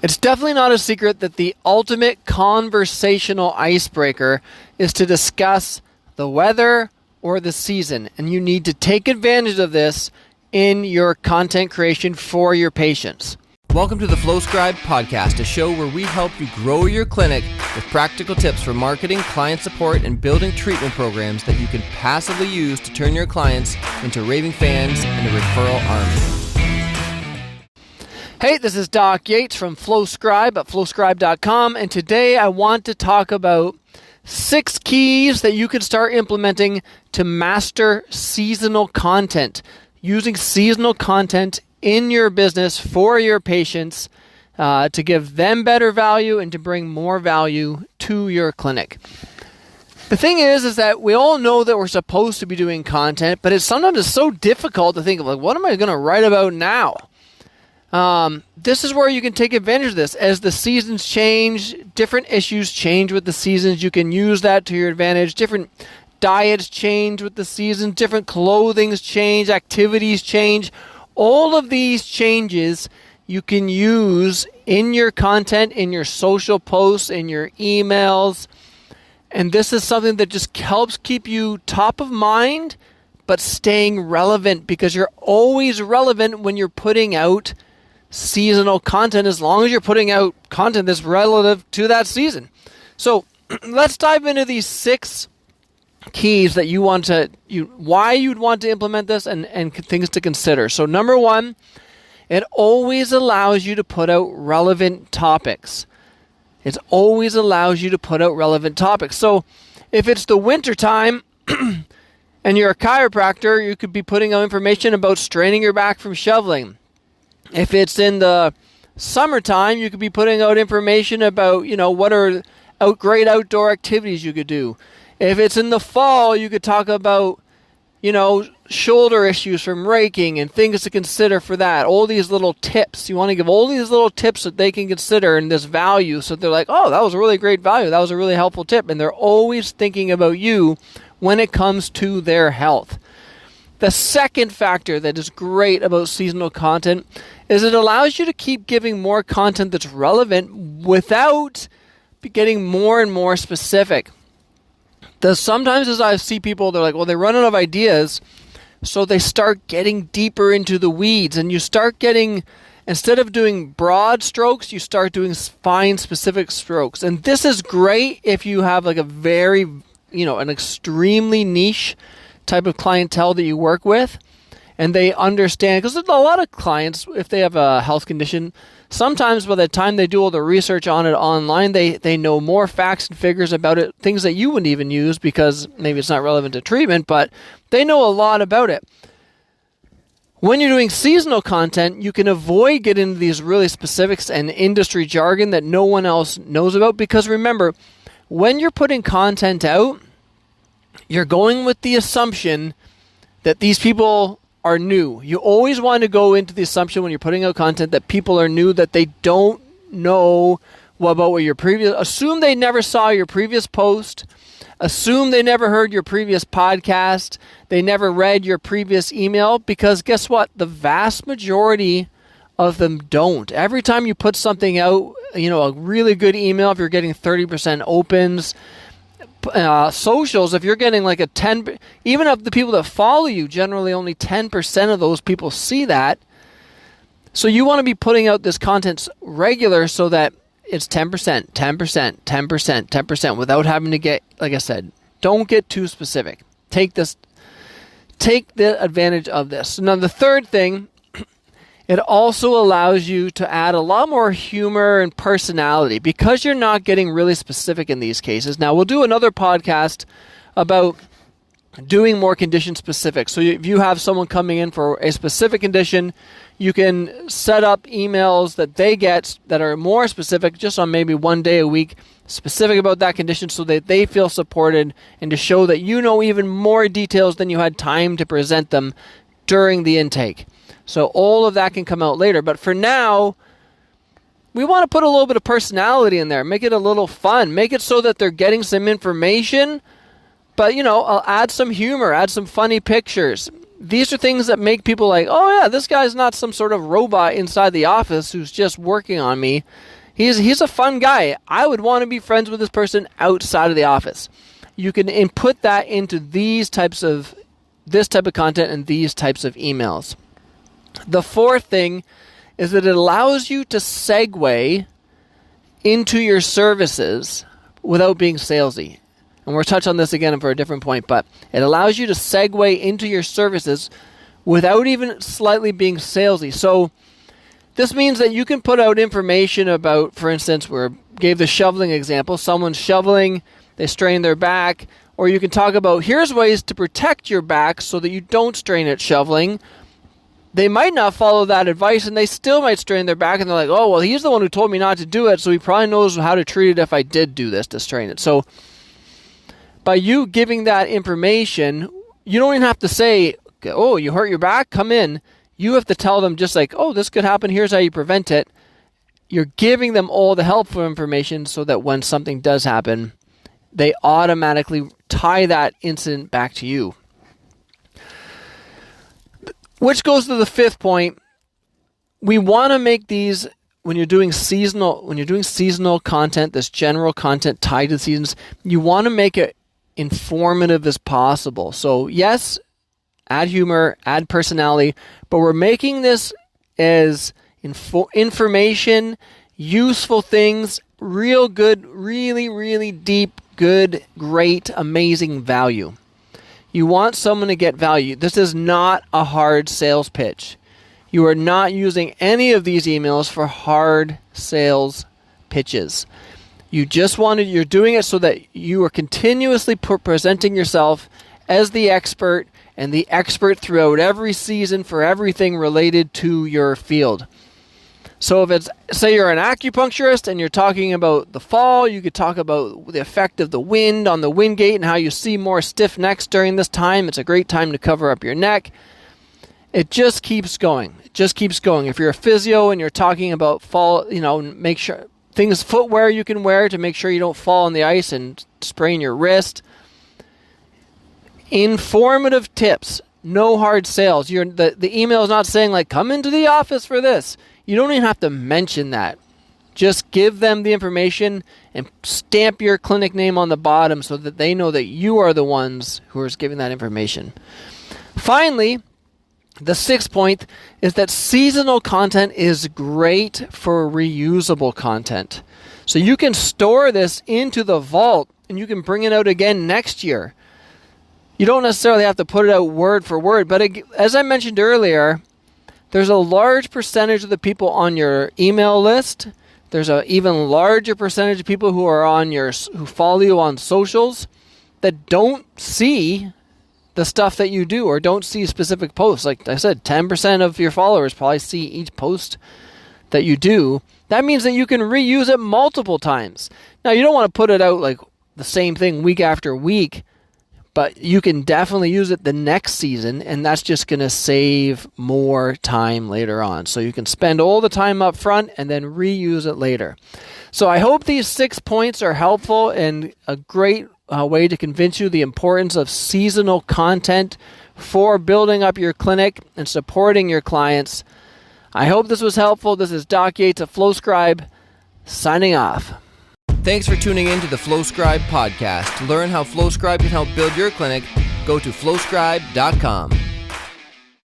It's definitely not a secret that the ultimate conversational icebreaker is to discuss the weather or the season, and you need to take advantage of this in your content creation for your patients. Welcome to the FlowScribe podcast, a show where we help you grow your clinic with practical tips for marketing, client support, and building treatment programs that you can passively use to turn your clients into raving fans and a referral army. Hey, this is Doc Yates from FlowScribe at flowscribe.com, and today I want to talk about 6 keys that you can start implementing to master seasonal content, using seasonal content in your business for your patients to give them better value and to bring more value to your clinic. The thing is that we all know that we're supposed to be doing content, but sometimes it's so difficult to think of, what am I going to write about now? This is where you can take advantage of this. As the seasons change, different issues change with the seasons. You can use that to your advantage. Different diets change with the seasons. Different clothings change. Activities change. All of these changes you can use in your content, in your social posts, in your emails. And this is something that just helps keep you top of mind, but staying relevant, because you're always relevant when you're putting out seasonal content, as long as you're putting out content that's relative to that season. So let's dive into these 6 keys that why you'd want to implement this and things to consider. So number 1, it always allows you to put out relevant topics. It always allows you to put out relevant topics. So if it's the winter time and you're a chiropractor, you could be putting out information about straining your back from shoveling. If it's in the summertime, you could be putting out information about, what are great outdoor activities you could do. If it's in the fall, you could talk about, shoulder issues from raking and things to consider for that. All these little tips. You want to give all these little tips that they can consider and this value, so they're like, oh, that was a really great value. That was a really helpful tip. And they're always thinking about you when it comes to their health. The second factor that is great about seasonal content is it allows you to keep giving more content that's relevant without getting more and more specific. Sometimes as I see people, they're like, they run out of ideas, so they start getting deeper into the weeds, and you start getting, instead of doing broad strokes, you start doing fine specific strokes. And this is great if you have a very, an extremely niche type of clientele that you work with, and they understand, because a lot of clients, if they have a health condition, sometimes by the time they do all the research on it online, they know more facts and figures about it, things that you wouldn't even use because maybe it's not relevant to treatment, but they know a lot about it. When you're doing seasonal content, you can avoid getting into these really specifics and industry jargon that no one else knows about, because remember, when you're putting content out, you're going with the assumption that these people are new. You always want to go into the assumption when you're putting out content that people are new, that they don't know about what your previous... Assume they never saw your previous post. Assume they never heard your previous podcast. They never read your previous email, because guess what? The vast majority of them don't. Every time you put something out, a really good email, if you're getting 30% opens, socials, if you're getting a 10, even of the people that follow you, generally only 10% of those people see that. So you want to be putting out this content regular so that it's 10%, 10%, 10%, 10% without having to get, like I said, don't get too specific. Take the advantage of this. Now the third thing, it also allows you to add a lot more humor and personality, because you're not getting really specific in these cases. Now, we'll do another podcast about doing more condition specific. So if you have someone coming in for a specific condition, you can set up emails that they get that are more specific, just on maybe one day a week, specific about that condition, so that they feel supported and to show that you know even more details than you had time to present them during the intake. So all of that can come out later. But for now, we want to put a little bit of personality in there. Make it a little fun. Make it so that they're getting some information, but, I'll add some humor, add some funny pictures. these are things that make people like, oh yeah, this guy's not some sort of robot inside the office who's just working on me. He's a fun guy. I would want to be friends with this person outside of the office. You can input that into this type of content and these types of emails. The fourth thing is that it allows you to segue into your services without being salesy. And we'll touch on this again for a different point, but it allows you to segue into your services without even slightly being salesy. So this means that you can put out information about, for instance, we gave the shoveling example. Someone's shoveling, they strain their back, or you can talk about here's ways to protect your back so that you don't strain it shoveling. They might not follow that advice and they still might strain their back and they're like, oh, well, he's the one who told me not to do it, so he probably knows how to treat it if I did do this to strain it. So by you giving that information, you don't even have to say, oh, you hurt your back? Come in. You have to tell them just like, oh, this could happen. Here's how you prevent it. You're giving them all the helpful information so that when something does happen, they automatically tie that incident back to you. Which goes to the fifth point. We want to make these, when you're doing seasonal content, this general content tied to the seasons, you want to make it informative as possible. So yes, add humor, add personality, but we're making this as information, useful things, real good, really, really deep, good, great, amazing value. You want someone to get value. This is not a hard sales pitch. You are not using any of these emails for hard sales pitches. You're doing it so that you are continuously presenting yourself as the expert and the expert throughout every season for everything related to your field. So if it's, say you're an acupuncturist and you're talking about the fall, you could talk about the effect of the wind on the wind gate and how you see more stiff necks during this time. It's a great time to cover up your neck. It just keeps going. It just keeps going. If you're a physio and you're talking about fall, make sure footwear you can wear to make sure you don't fall on the ice and sprain your wrist. Informative tips, no hard sales. The email is not saying like, come into the office for this. You don't even have to mention that. Just give them the information and stamp your clinic name on the bottom so that they know that you are the ones who are giving that information. Finally, the sixth point is that seasonal content is great for reusable content. So you can store this into the vault and you can bring it out again next year. You don't necessarily have to put it out word for word, but as I mentioned earlier, there's a large percentage of the people on your email list. There's an even larger percentage of people who follow you on socials that don't see the stuff that you do or don't see specific posts. Like I said, 10% of your followers probably see each post that you do. That means that you can reuse it multiple times. Now, you don't want to put it out like the same thing week after week, but you can definitely use it the next season, and that's just going to save more time later on. So you can spend all the time up front and then reuse it later. So I hope these 6 points are helpful and a great way to convince you the importance of seasonal content for building up your clinic and supporting your clients. I hope this was helpful. This is Doc Yates of FlowScribe, signing off. Thanks for tuning in to the FlowScribe podcast. To learn how FlowScribe can help build your clinic, go to flowscribe.com.